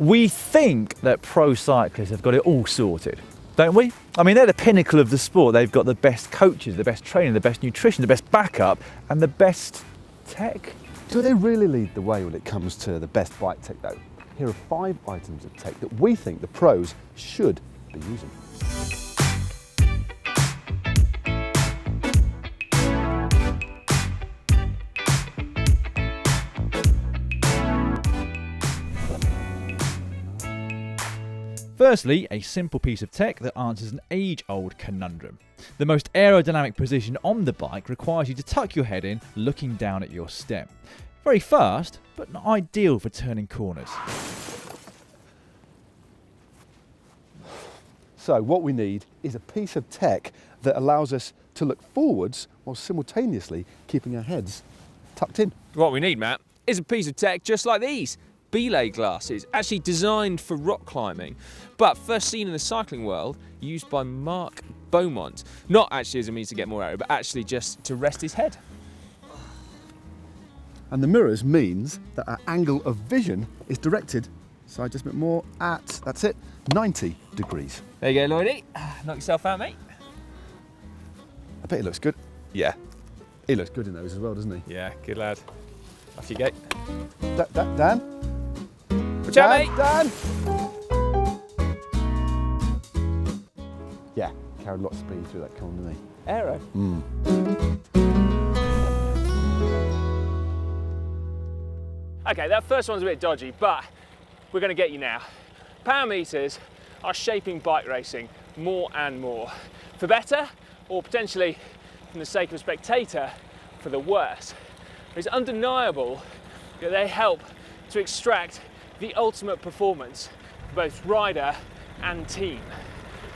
We think that pro cyclists have got it all sorted, don't we? I mean, they're the pinnacle of the sport. They've got the best coaches, the best training, the best nutrition, the best backup, and the best tech. Do they really lead the way when it comes to the best bike tech though? Here are 5 items of tech that we think the pros should be using. Firstly, a simple piece of tech that answers an age-old conundrum. The most aerodynamic position on the bike requires you to tuck your head in, looking down at your stem. Very fast, but not ideal for turning corners. So what we need is a piece of tech that allows us to look forwards while simultaneously keeping our heads tucked in. What we need, Matt, is a piece of tech just like these. BELAY glasses, actually designed for rock climbing, but first seen in the cycling world, used by Mark Beaumont. Not actually as a means to get more aero, but actually just to rest his head. And the mirrors means that our angle of vision is directed, so just a bit more at, that's it, 90 degrees. There you go, Lloydie. Knock yourself out, mate. I bet he looks good. Yeah, he looks good in those as well, doesn't he? Yeah, good lad. Off you go. Dan? Watch out, mate. Dan! Yeah, carried a lot of speed through that corner, didn't he? Aero. Okay, that first one's a bit dodgy, but we're going to get you now. Power meters are shaping bike racing more and more. For better, or potentially, from the sake of a spectator, for the worse. It's undeniable that they help to extract the ultimate performance for both rider and team.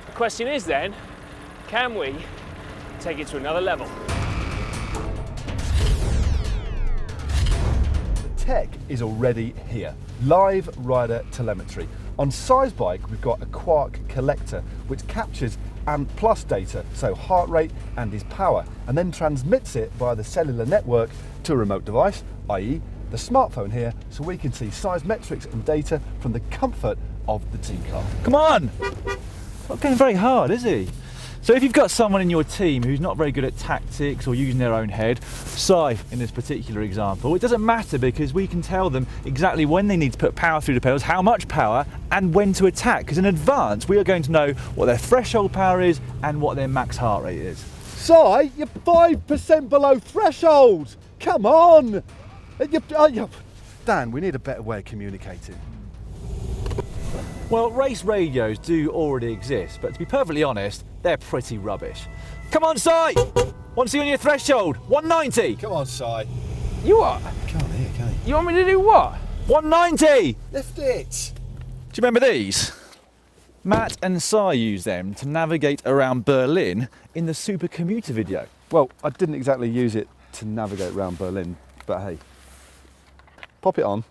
The question is then, can we take it to another level? The tech is already here. Live rider telemetry. On Size Bike, we've got a Quark collector, which captures AMP Plus data, so heart rate and his power, and then transmits it via the cellular network to a remote device, i.e. the smartphone here, so we can see size metrics and data from the comfort of the team car. Come on! Not going very hard, is he? So if you've got someone in your team who's not very good at tactics or using their own head, Cy in this particular example, it doesn't matter because we can tell them exactly when they need to put power through the pedals, how much power, and when to attack, because in advance we are going to know what their threshold power is and what their max heart rate is. Cy, you're 5% below threshold! Come on! Dan, we need a better way of communicating. Well, race radios do already exist, but to be perfectly honest, they're pretty rubbish. Come on, Cy! Want to see on your threshold? 190! Come on, Cy. You what? Can't hear, can he? You want me to do what? 190! Lift it! Do you remember these? Matt and Cy used them to navigate around Berlin in the Super Commuter video. Well, I didn't exactly use it to navigate around Berlin, but hey. Pop it on.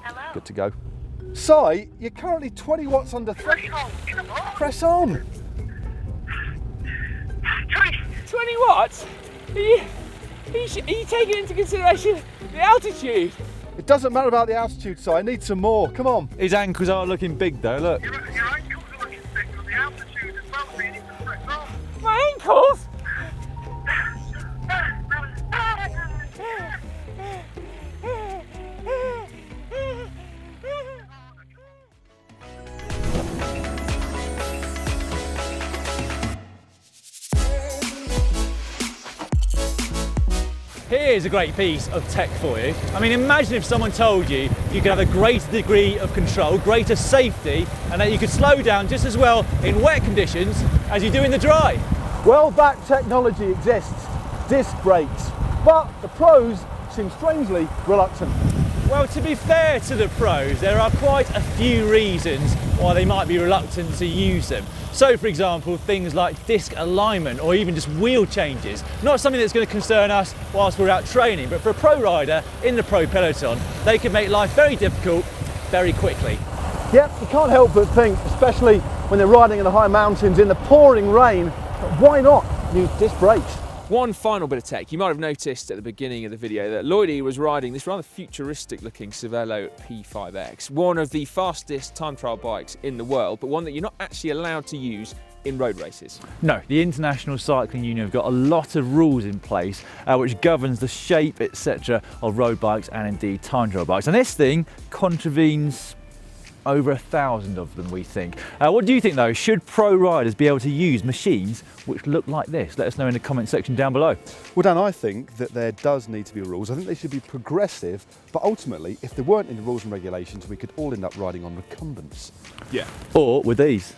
Hello. Good to go. Cy, you're currently 20 watts under threshold. Come on. Press on. 20 watts? Are you taking into consideration the altitude? It doesn't matter about the altitude, Cy. I need some more. Come on. His ankles are looking big though, look. Your ankles are looking thick, but the altitude as well, so you need to press on. My ankles? Here's a great piece of tech for you. I mean, imagine if someone told you you could have a greater degree of control, greater safety, and that you could slow down just as well in wet conditions as you do in the dry. Well, that technology exists. Disc brakes. But the pros seem strangely reluctant. Well, to be fair to the pros, there are quite a few reasons why they might be reluctant to use them. So, for example, things like disc alignment or even just wheel changes. Not something that's going to concern us whilst we're out training, but for a pro rider in the pro peloton, they can make life very difficult very quickly. Yep, you can't help but think, especially when they're riding in the high mountains in the pouring rain, why not use disc brakes? One final bit of tech. You might have noticed at the beginning of the video that Lloydie was riding this rather futuristic looking Cervelo P5X, one of the fastest time trial bikes in the world, but one that you're not actually allowed to use in road races. No, the International Cycling Union have got a lot of rules in place which governs the shape, etc. of road bikes and indeed time trial bikes. And this thing contravenes over 1,000 of them, we think. What do you think though? Should pro riders be able to use machines which look like this? Let us know in the comment section down below. Well, Dan, I think that there does need to be rules. I think they should be progressive, but ultimately, if there weren't any rules and regulations, we could all end up riding on recumbents. Yeah. Or with these.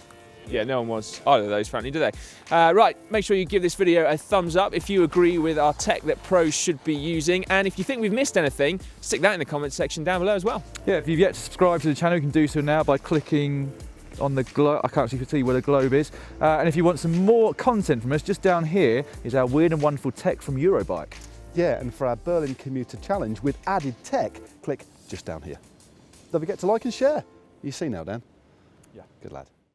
Yeah, no one wants either of those, frankly, do they? Right, make sure you give this video a thumbs up if you agree with our tech that pros should be using, and if you think we've missed anything, stick that in the comments section down below as well. Yeah, if you've yet to subscribe to the channel, you can do so now by clicking on the globe. I can't actually see where the globe is. And if you want some more content from us, just down here is our weird and wonderful tech from Eurobike. Yeah, and for our Berlin Commuter Challenge with added tech, click just down here. Don't forget to like and share. You see now, Dan? Yeah. Good lad.